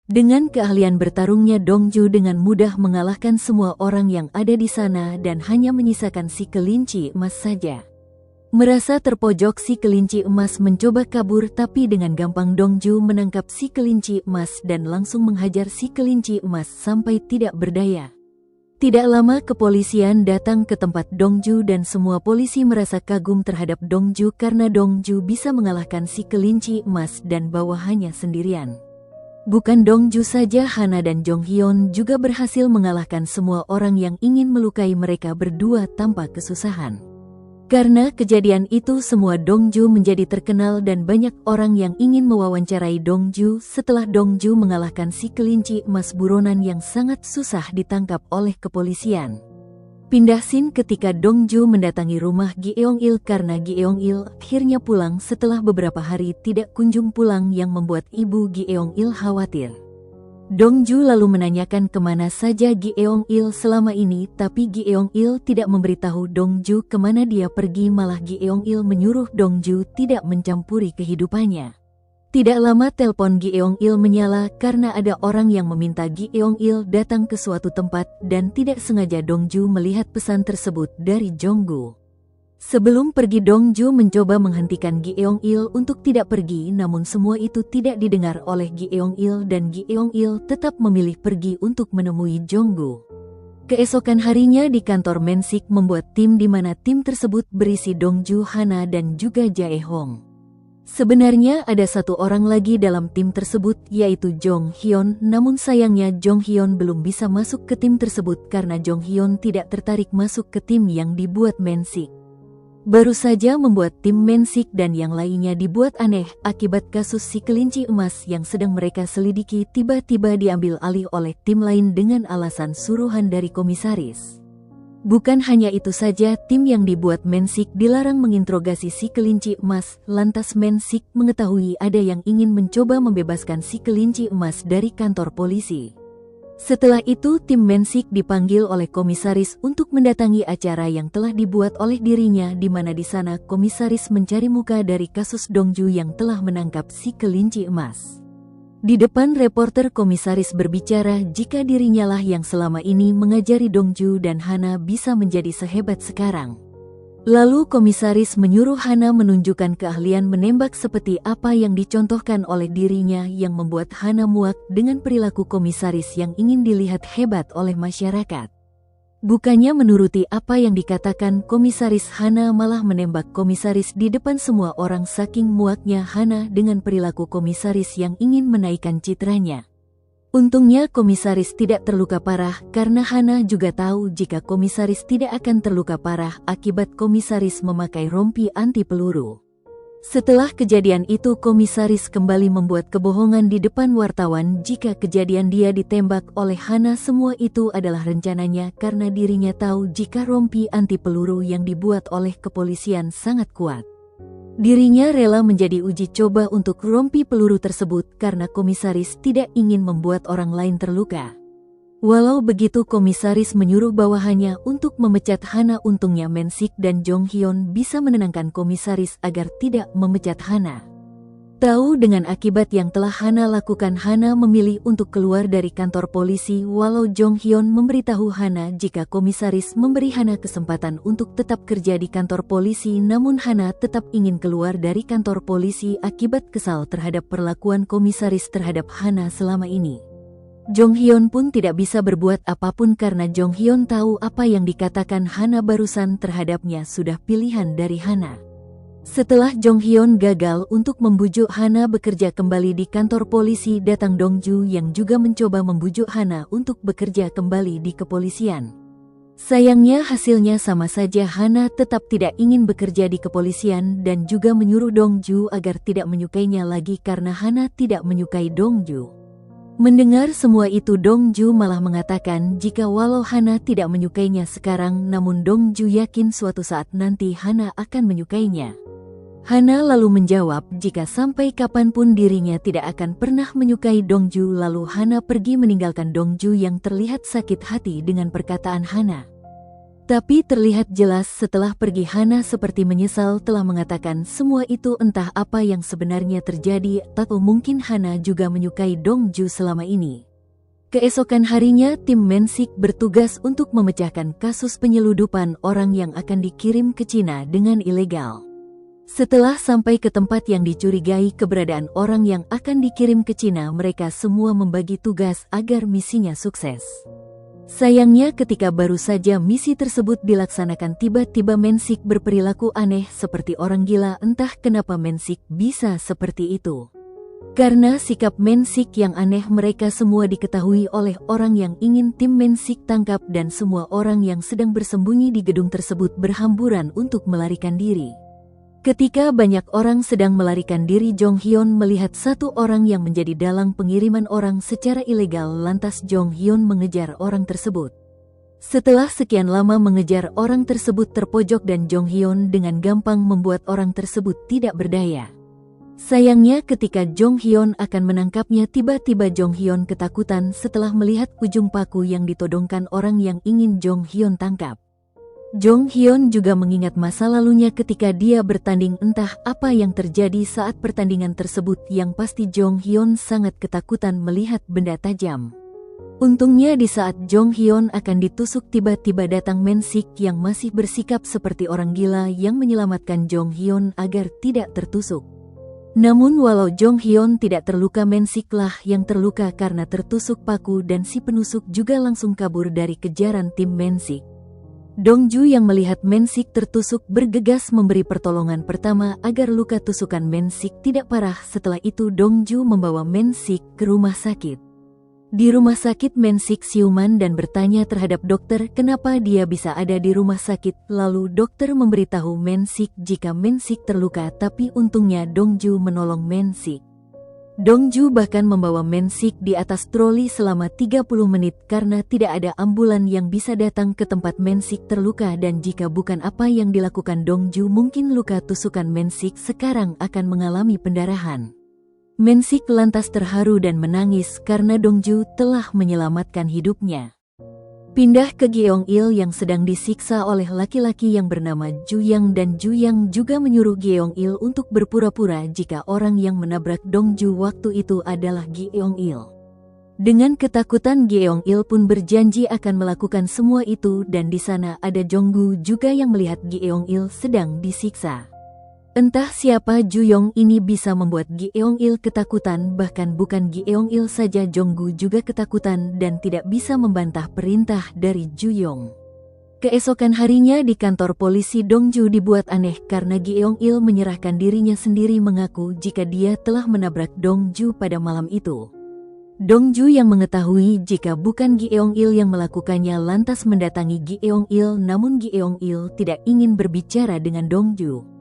Dengan keahlian bertarungnya, Dongju dengan mudah mengalahkan semua orang yang ada di sana dan hanya menyisakan si kelinci emas saja. Merasa terpojok, si kelinci emas mencoba kabur, tapi dengan gampang Dongju menangkap si kelinci emas dan langsung menghajar si kelinci emas sampai tidak berdaya. Tidak lama kepolisian datang ke tempat Dongju dan semua polisi merasa kagum terhadap Dongju karena Dongju bisa mengalahkan si kelinci emas dan bawahannya sendirian. Bukan Dongju saja, Hana dan Jonghyun juga berhasil mengalahkan semua orang yang ingin melukai mereka berdua tanpa kesusahan. Karena kejadian itu semua Dongju menjadi terkenal dan banyak orang yang ingin mewawancarai Dongju setelah Dongju mengalahkan si kelinci emas buronan yang sangat susah ditangkap oleh kepolisian. Pindah scene ketika Dongju mendatangi rumah Gi Eong-il karena Gi Eong-il akhirnya pulang setelah beberapa hari tidak kunjung pulang yang membuat ibu Gi Eong-il khawatir. Dongju lalu menanyakan kemana saja Gi Eong-il selama ini, tapi Gi Eong-il tidak memberitahu Dongju kemana dia pergi, malah Gi Eong-il menyuruh Dongju tidak mencampuri kehidupannya. Tidak lama telepon Gi Eong-il menyala karena ada orang yang meminta Gi Eong-il datang ke suatu tempat dan tidak sengaja Dongju melihat pesan tersebut dari Jonggu. Sebelum pergi Dongju mencoba menghentikan Gi Eong-il untuk tidak pergi, namun semua itu tidak didengar oleh Gi Eong-il dan Gi Eong-il tetap memilih pergi untuk menemui Jonggu. Keesokan harinya di kantor Mensik membuat tim di mana tim tersebut berisi Dongju, Hana dan juga Jae Hong. Sebenarnya ada satu orang lagi dalam tim tersebut yaitu Jonghyun, namun sayangnya Jonghyun belum bisa masuk ke tim tersebut karena Jonghyun tidak tertarik masuk ke tim yang dibuat Mensik. Baru saja membuat tim Mensik dan yang lainnya dibuat aneh akibat kasus si kelinci emas yang sedang mereka selidiki tiba-tiba diambil alih oleh tim lain dengan alasan suruhan dari komisaris. Bukan hanya itu saja, tim yang dibuat Mensik dilarang menginterogasi si kelinci emas, lantas Mensik mengetahui ada yang ingin mencoba membebaskan si kelinci emas dari kantor polisi. Setelah itu tim Mensik dipanggil oleh komisaris untuk mendatangi acara yang telah dibuat oleh dirinya, di mana di sana komisaris mencari muka dari kasus Dongju yang telah menangkap si kelinci emas. Di depan reporter komisaris berbicara jika dirinya lah yang selama ini mengajari Dongju dan Hana bisa menjadi sehebat sekarang. Lalu komisaris menyuruh Hana menunjukkan keahlian menembak seperti apa yang dicontohkan oleh dirinya yang membuat Hana muak dengan perilaku komisaris yang ingin dilihat hebat oleh masyarakat. Bukannya menuruti apa yang dikatakan komisaris, Hana malah menembak komisaris di depan semua orang saking muaknya Hana dengan perilaku komisaris yang ingin menaikkan citranya. Untungnya komisaris tidak terluka parah karena Hana juga tahu jika komisaris tidak akan terluka parah akibat komisaris memakai rompi anti peluru. Setelah kejadian itu komisaris kembali membuat kebohongan di depan wartawan jika kejadian dia ditembak oleh Hana semua itu adalah rencananya karena dirinya tahu jika rompi anti peluru yang dibuat oleh kepolisian sangat kuat. Dirinya rela menjadi uji coba untuk rompi peluru tersebut karena komisaris tidak ingin membuat orang lain terluka. Walau begitu komisaris menyuruh bawahannya untuk memecat Hana, untungnya Mensik dan Jonghyun bisa menenangkan komisaris agar tidak memecat Hana. Tahu dengan akibat yang telah Hana lakukan, Hana memilih untuk keluar dari kantor polisi walau Jonghyun memberitahu Hana jika komisaris memberi Hana kesempatan untuk tetap kerja di kantor polisi, namun Hana tetap ingin keluar dari kantor polisi akibat kesal terhadap perlakuan komisaris terhadap Hana selama ini. Jonghyun pun tidak bisa berbuat apapun karena Jonghyun tahu apa yang dikatakan Hana barusan terhadapnya sudah pilihan dari Hana. Setelah Jonghyun gagal untuk membujuk Hana bekerja kembali di kantor polisi, datang Dongju yang juga mencoba membujuk Hana untuk bekerja kembali di kepolisian. Sayangnya hasilnya sama saja, Hana tetap tidak ingin bekerja di kepolisian dan juga menyuruh Dongju agar tidak menyukainya lagi karena Hana tidak menyukai Dongju. Mendengar semua itu Dongju malah mengatakan jika walau Hana tidak menyukainya sekarang, namun Dongju yakin suatu saat nanti Hana akan menyukainya. Hana lalu menjawab jika sampai kapanpun dirinya tidak akan pernah menyukai Dongju. Lalu Hana pergi meninggalkan Dongju yang terlihat sakit hati dengan perkataan Hana. Tapi terlihat jelas setelah pergi Hana seperti menyesal telah mengatakan semua itu, entah apa yang sebenarnya terjadi atau mungkin Hana juga menyukai Dongju selama ini. Keesokan harinya tim Mensik bertugas untuk memecahkan kasus penyeludupan orang yang akan dikirim ke Cina dengan ilegal. Setelah sampai ke tempat yang dicurigai keberadaan orang yang akan dikirim ke Cina, mereka semua membagi tugas agar misinya sukses. Sayangnya ketika baru saja misi tersebut dilaksanakan, tiba-tiba Mensik berperilaku aneh seperti orang gila. Entah kenapa Mensik bisa seperti itu. Karena sikap Mensik yang aneh, mereka semua diketahui oleh orang yang ingin tim Mensik tangkap dan semua orang yang sedang bersembunyi di gedung tersebut berhamburan untuk melarikan diri. Ketika banyak orang sedang melarikan diri, Jong Hyun melihat satu orang yang menjadi dalang pengiriman orang secara ilegal. Lantas Jong Hyun mengejar orang tersebut. Setelah sekian lama mengejar orang tersebut terpojok dan Jong Hyun dengan gampang membuat orang tersebut tidak berdaya. Sayangnya ketika Jong Hyun akan menangkapnya, tiba-tiba Jong Hyun ketakutan setelah melihat ujung paku yang ditodongkan orang yang ingin Jong Hyun tangkap. Jong Hyun juga mengingat masa lalunya ketika dia bertanding. Entah apa yang terjadi saat pertandingan tersebut, yang pasti Jong Hyun sangat ketakutan melihat benda tajam. Untungnya di saat Jong Hyun akan ditusuk, tiba-tiba datang Mensik yang masih bersikap seperti orang gila yang menyelamatkan Jong Hyun agar tidak tertusuk. Namun walau Jong Hyun tidak terluka, Mensiklah yang terluka karena tertusuk paku dan si penusuk juga langsung kabur dari kejaran tim Mensik. Dongju yang melihat Mensik tertusuk bergegas memberi pertolongan pertama agar luka tusukan Mensik tidak parah. Setelah itu Dongju membawa Mensik ke rumah sakit. Di rumah sakit Mensik siuman dan bertanya terhadap dokter kenapa dia bisa ada di rumah sakit. Lalu dokter memberitahu Mensik jika Mensik terluka, tapi untungnya Dongju menolong Mensik. Dongju bahkan membawa Mensik di atas troli selama 30 menit karena tidak ada ambulan yang bisa datang ke tempat Mensik terluka, dan jika bukan apa yang dilakukan Dongju, mungkin luka tusukan Mensik sekarang akan mengalami pendarahan. Mensik lantas terharu dan menangis karena Dongju telah menyelamatkan hidupnya. Pindah ke Gyeong-il yang sedang disiksa oleh laki-laki yang bernama Juyang, dan Juyang juga menyuruh Gyeong-il untuk berpura-pura jika orang yang menabrak Dongju waktu itu adalah Gyeong-il. Dengan ketakutan, Gyeong-il pun berjanji akan melakukan semua itu, dan di sana ada Jonggu juga yang melihat Gyeong-il sedang disiksa. Entah siapa Juyong ini bisa membuat Gyeong-il ketakutan, bahkan bukan Gyeong-il saja, Jonggu juga ketakutan dan tidak bisa membantah perintah dari Juyong. Keesokan harinya di kantor polisi, Dongju dibuat aneh karena Gyeong-il menyerahkan dirinya sendiri, mengaku jika dia telah menabrak Dongju pada malam itu. Dongju yang mengetahui jika bukan Gyeong-il yang melakukannya lantas mendatangi Gyeong-il, namun Gyeong-il tidak ingin berbicara dengan Dongju.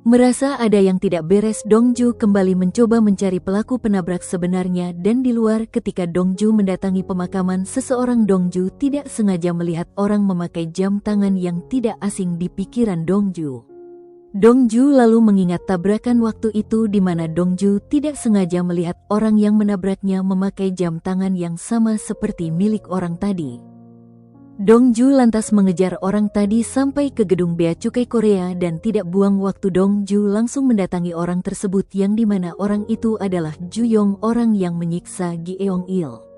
Merasa ada yang tidak beres, Dongju kembali mencoba mencari pelaku penabrak sebenarnya, dan di luar ketika Dongju mendatangi pemakaman seseorang, Dongju tidak sengaja melihat orang memakai jam tangan yang tidak asing di pikiran Dongju. Dongju lalu mengingat tabrakan waktu itu di mana Dongju tidak sengaja melihat orang yang menabraknya memakai jam tangan yang sama seperti milik orang tadi. Dongju lantas mengejar orang tadi sampai ke gedung bea cukai Korea dan tidak buang waktu, Dongju langsung mendatangi orang tersebut yang dimana orang itu adalah Juyong, orang yang menyiksa Gyeong-il.